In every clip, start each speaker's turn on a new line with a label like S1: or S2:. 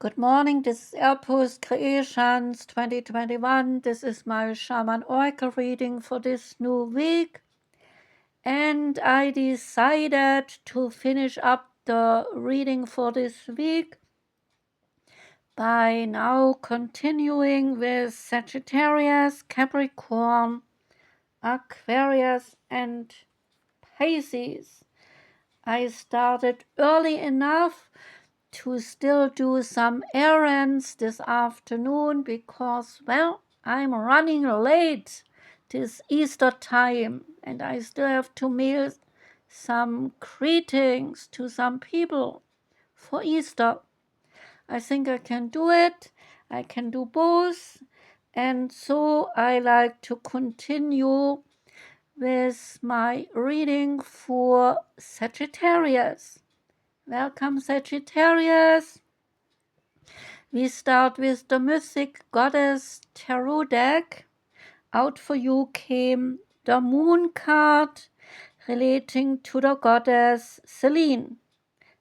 S1: Good morning, this is Empress Creations 2021. This is my Shaman Oracle reading for this new week. And I decided to finish up the reading for this week by now continuing with Sagittarius, Capricorn, Aquarius, and Pisces. I started early enough to still do some errands this afternoon because, well, I'm running late this Easter time and I still have to mail some greetings to some people for Easter. I think I can do it. I can do both. And so I like to continue with my reading for Sagittarius. Welcome, Sagittarius. We start with the Mythic Goddess Tarot deck. Out for you came the Moon card relating to the goddess Selene.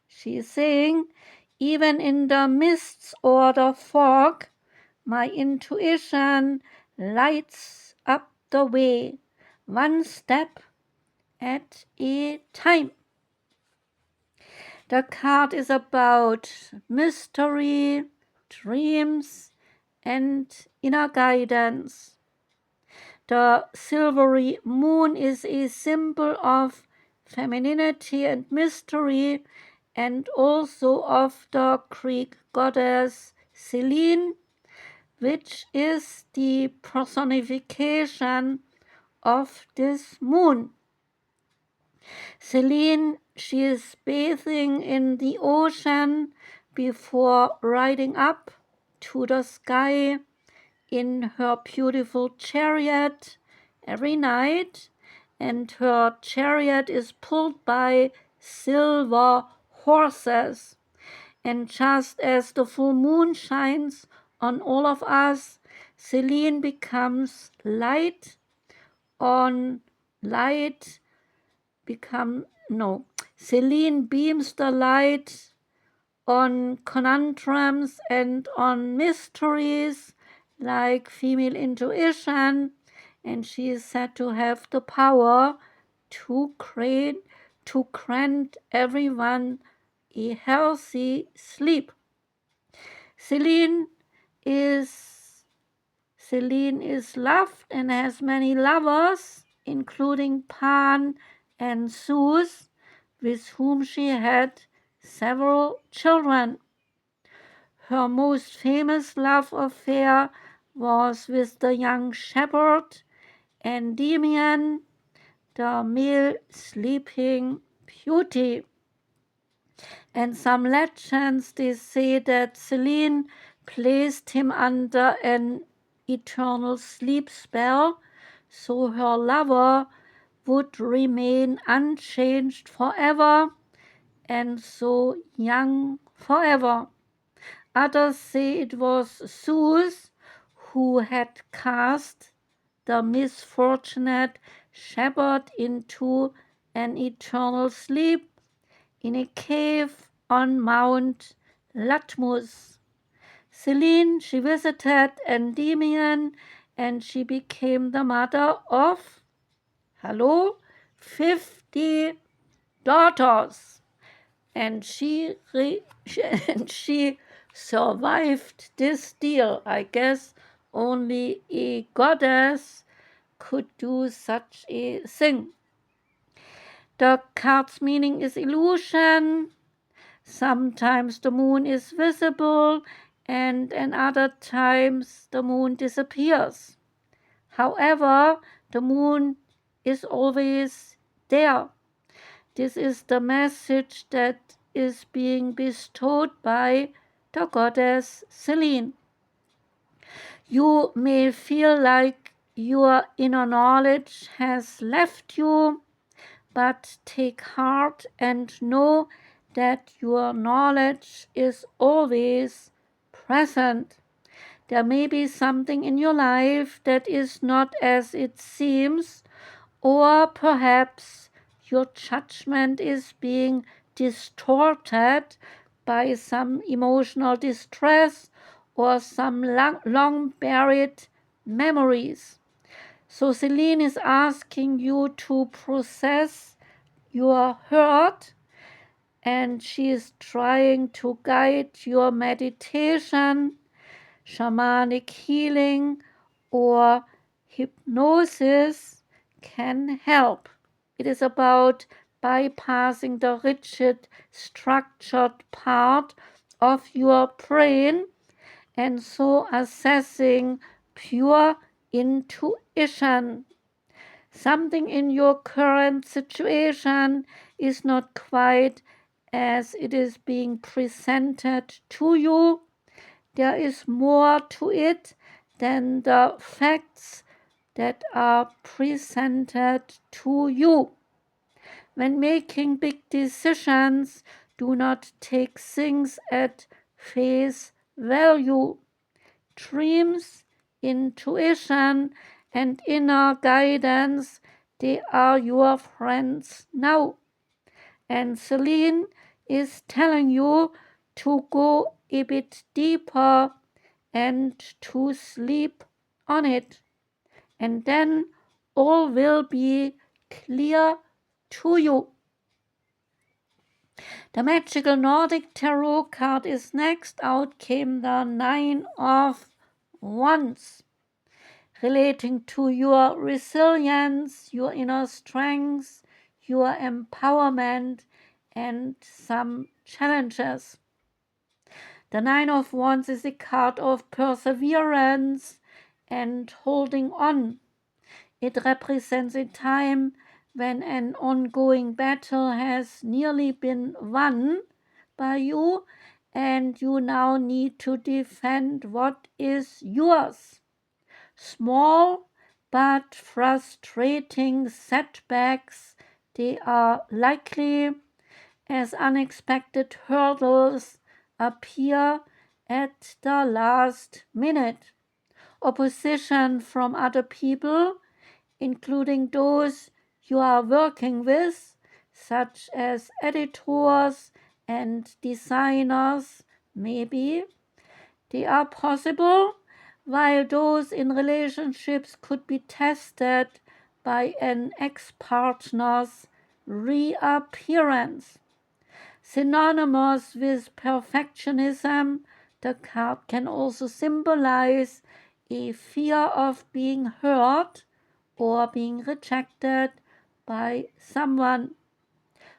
S1: She is saying, even in the mists or the fog, my intuition lights up the way, one step at a time. The card is about mystery, dreams, and inner guidance. The silvery moon is a symbol of femininity and mystery, and also of the Greek goddess Selene, which is the personification of this moon. Selene, she is bathing in the ocean before riding up to the sky in her beautiful chariot every night, and her chariot is pulled by silver horses. And just as the full moon shines on all of us, Selene becomes light on light. Selene beams the light on conundrums and on mysteries like female intuition, and she is said to have the power to grant everyone a healthy sleep. Selene is loved and has many lovers, including Pan and Zeus, with whom she had several children. Her most famous love affair was with the young shepherd Endymion, the male sleeping beauty. And some legends, they say that Selene placed him under an eternal sleep spell, so her lover would remain unchanged forever and so young forever. Others say it was Zeus who had cast the misfortunate shepherd into an eternal sleep in a cave on Mount Latmus. Selene, she visited Endymion and she became the mother of 50 daughters, and she survived this deal. I guess only a goddess could do such a thing. The card's meaning is illusion. Sometimes the moon is visible and in other times the moon disappears. However, the moon is always there. This is the message that is being bestowed by the goddess Selene. You may feel like your inner knowledge has left you, but take heart and know that your knowledge is always present. There may be something in your life that is not as it seems, or perhaps your judgment is being distorted by some emotional distress or some long buried memories. So Selene is asking you to process your hurt, and she is trying to guide your meditation, shamanic healing, or hypnosis can help. It is about bypassing the rigid, structured part of your brain and so assessing pure intuition. Something in your current situation is not quite as it is being presented to you. There is more to it than the facts that are presented to you. When making big decisions, do not take things at face value. Dreams, intuition, and inner guidance, they are your friends now. And Selene is telling you to go a bit deeper and to sleep on it. And then all will be clear to you. The magical Nordic tarot card is next. Out came the Nine of Wands, relating to your resilience, your inner strength, your empowerment, and some challenges. The Nine of Wands is a card of perseverance and holding on. It represents a time when an ongoing battle has nearly been won by you, and you now need to defend what is yours. Small but frustrating setbacks, they are likely, as unexpected hurdles appear at the last minute. Opposition from other people, including those you are working with, such as editors and designers, maybe. They are possible, while those in relationships could be tested by an ex-partner's reappearance. Synonymous with perfectionism, the card can also symbolize a fear of being hurt or being rejected by someone.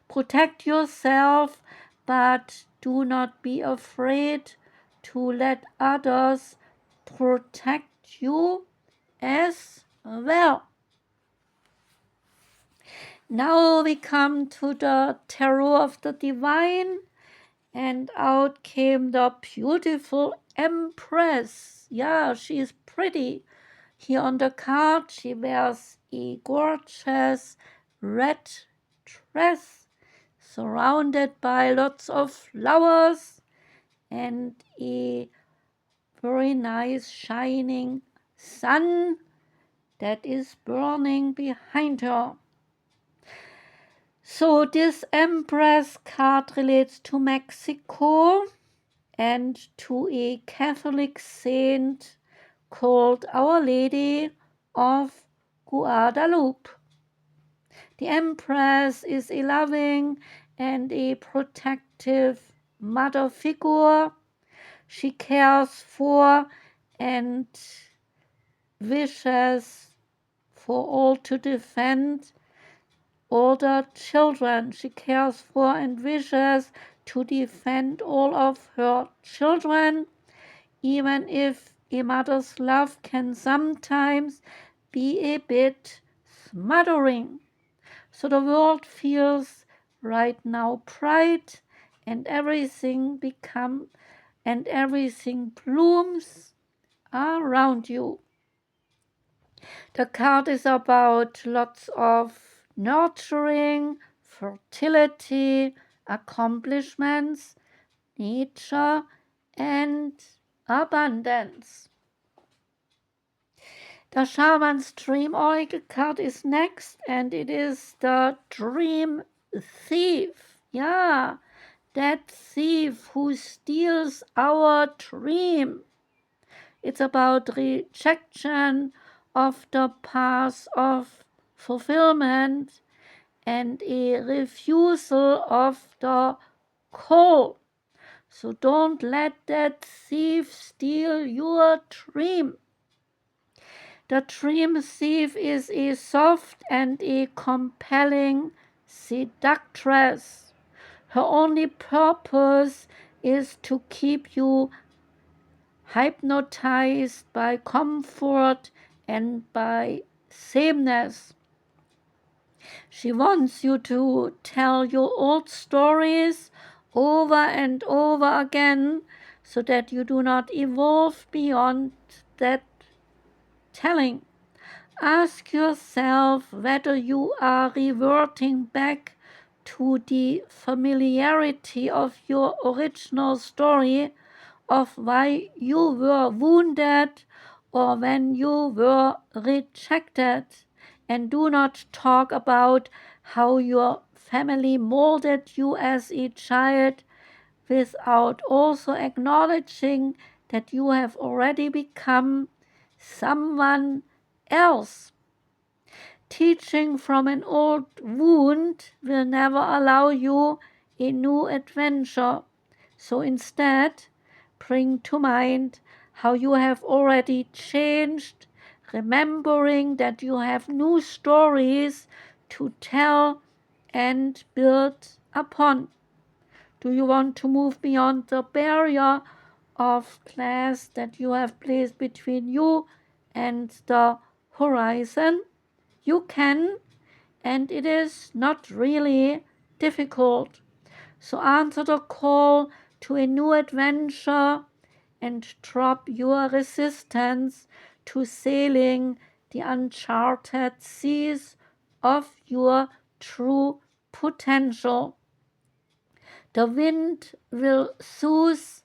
S1: Protect yourself, but do not be afraid to let others protect you as well. Now we come to the Tarot of the Divine, and out came the beautiful Empress. Yeah, she is pretty. Here on the card, she wears a gorgeous red dress surrounded by lots of flowers and a very nice shining sun that is burning behind her. So this Empress card relates to Mexico and to a Catholic saint called Our Lady of Guadalupe. The Empress is a loving and a protective mother figure. She cares for and wishes for all to defend all the children. She cares for and wishes to defend all of her children, even if a mother's love can sometimes be a bit smothering. So the world feels right now bright, and everything blooms around you. The card is about lots of nurturing, fertility, accomplishments, nature, and abundance. The Shaman's Dream Oracle card is next, and it is the Dream Thief. Yeah, that thief who steals our dream. It's about rejection of the path of fulfillment and a refusal of the call. So don't let that thief steal your dream. The dream thief is a soft and a compelling seductress. Her only purpose is to keep you hypnotized by comfort and by sameness. She wants you to tell your old stories over and over again so that you do not evolve beyond that telling. Ask yourself whether you are reverting back to the familiarity of your original story of why you were wounded or when you were rejected, and do not talk about how your family molded you as a child without also acknowledging that you have already become someone else. Teaching from an old wound will never allow you a new adventure. So instead, bring to mind how you have already changed, remembering that you have new stories to tell and build upon. Do you want to move beyond the barrier of glass that you have placed between you and the horizon? You can, and it is not really difficult. So answer the call to a new adventure and drop your resistance to sailing the uncharted seas of your true potential. The wind will soothe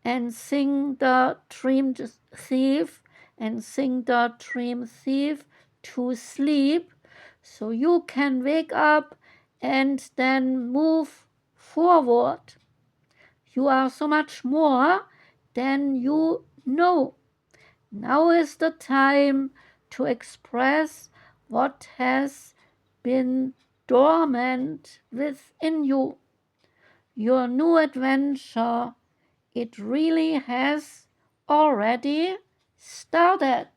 S1: and sing the dream thief to sleep, so you can wake up and then move forward. You are so much more than you know. Now is the time to express what has been dormant within you. Your new adventure, it really has already started.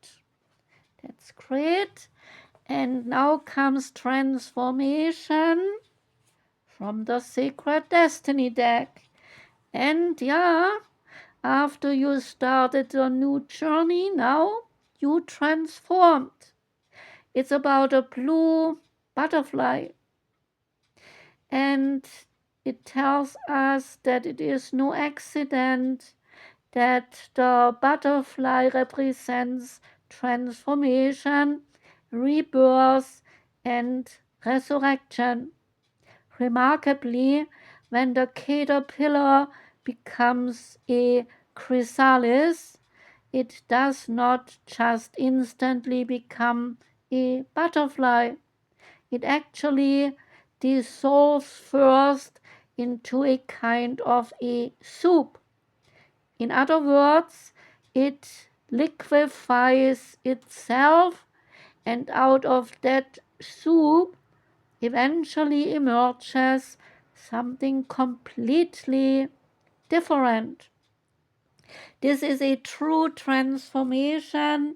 S1: That's great. And now comes transformation from the Sacred Destiny deck. And yeah, after you started a new journey, now you transformed. It's about a blue butterfly. And it tells us that it is no accident that the butterfly represents transformation, rebirth, and resurrection. Remarkably, when the caterpillar becomes a chrysalis, it does not just instantly become a butterfly. It actually dissolves first into a kind of a soup. In other words, it liquefies itself, and out of that soup eventually emerges something completely different. This is a true transformation,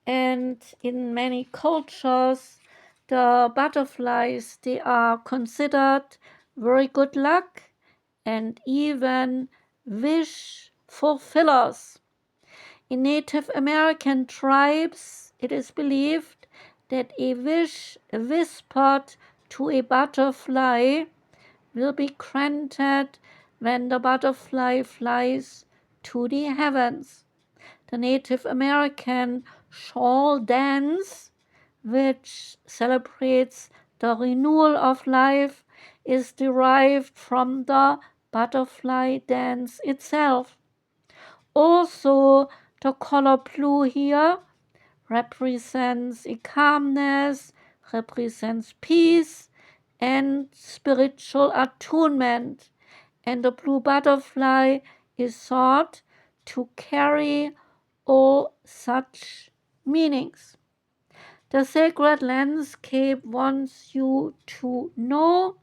S1: and in many cultures, the butterflies, they are considered very good luck and even wish fulfillers. In Native American tribes, it is believed that a wish whispered to a butterfly will be granted when the butterfly flies to the heavens. The Native American shawl dance, which celebrates the renewal of life, is derived from the butterfly dance itself. Also, the color blue here represents a calmness, represents peace and spiritual attunement. and the blue butterfly is thought to carry all such meanings. The sacred landscape wants you to know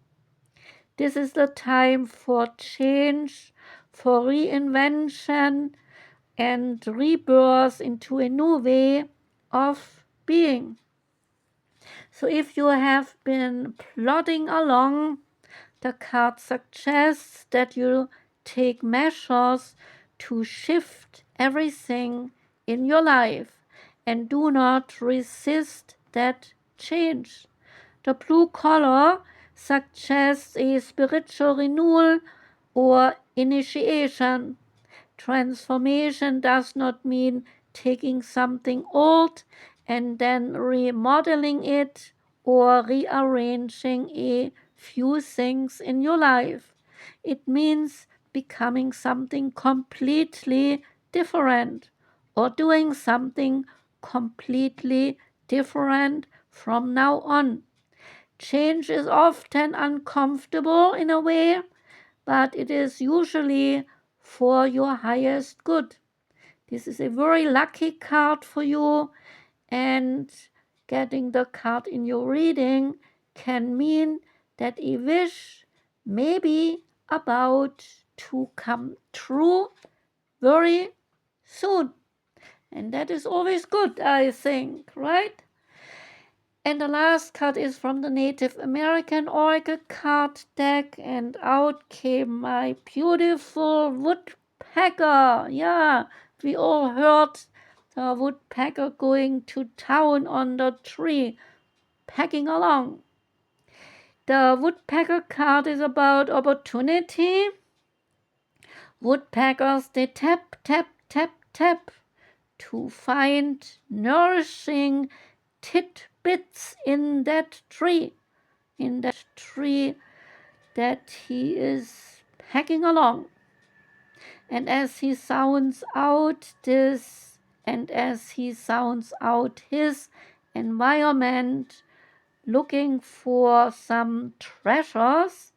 S1: this is the time for change, for reinvention, and rebirth into a new way of being. So if you have been plodding along, the card suggests that you take measures to shift everything in your life and do not resist that change. The blue color suggests a spiritual renewal or initiation. Transformation does not mean taking something old and then remodeling it or rearranging a few things in your life. It means becoming something completely different or doing something completely different from now on. Change is often uncomfortable in a way, but it is usually for your highest good. This is a very lucky card for you, and getting the card in your reading can mean that a wish may be about to come true very soon. And that is always good, I think, right? And the last card is from the Native American Oracle card deck, and out came my beautiful woodpecker. Yeah, we all heard the woodpecker going to town on the tree, pecking along. The woodpecker card is about opportunity. Woodpeckers, they tap, tap, tap, tap to find nourishing tidbits in that tree that he is packing along. And as he sounds out this, and as he sounds out his environment, looking for some treasures,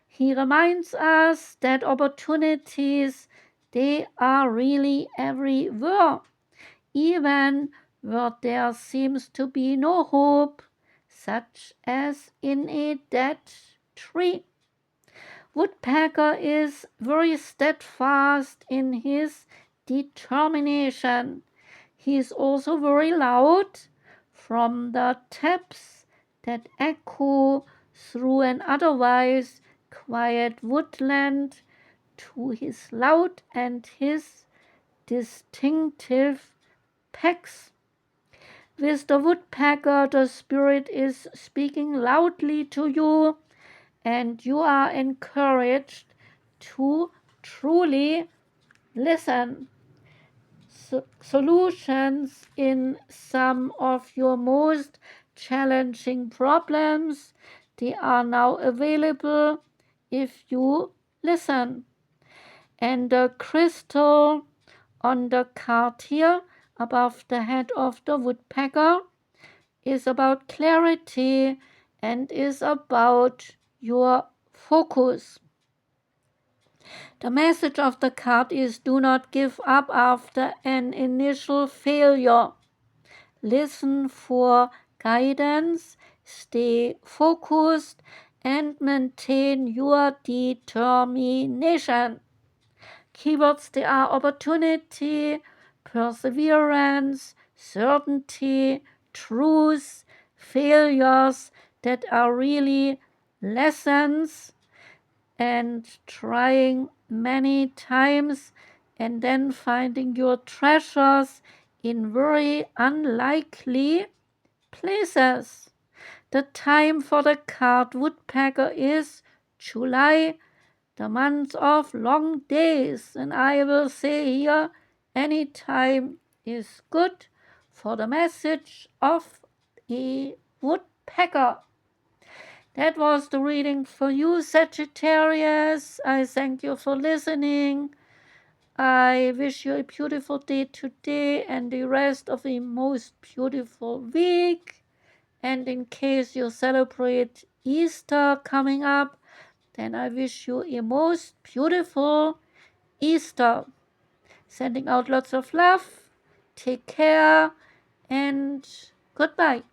S1: he reminds us that opportunities, they are really everywhere, even where there seems to be no hope, such as in a dead tree. Woodpecker is very steadfast in his determination. He is also very loud, from the taps that echo through an otherwise quiet woodland to his loud and his distinctive pecks. With the woodpecker, the spirit is speaking loudly to you, and you are encouraged to truly listen. Solutions in some of your most challenging problems, they are now available if you listen. And the crystal on the card here above the head of the woodpecker is about clarity and is about your focus. The message of the card is do not give up after an initial failure. Listen for guidance, stay focused, and maintain your determination. Keywords, they are opportunity, perseverance, certainty, truth, failures that are really lessons, and trying many times and then finding your treasures in very unlikely places. The time for the card woodpecker is July, the month of long days, and I will say here any time is good for the message of a woodpecker. That was the reading for you, Sagittarius. I thank you for listening. I wish you a beautiful day today and the rest of a most beautiful week. And in case you celebrate Easter coming up, then I wish you a most beautiful Easter. Sending out lots of love. Take care and goodbye.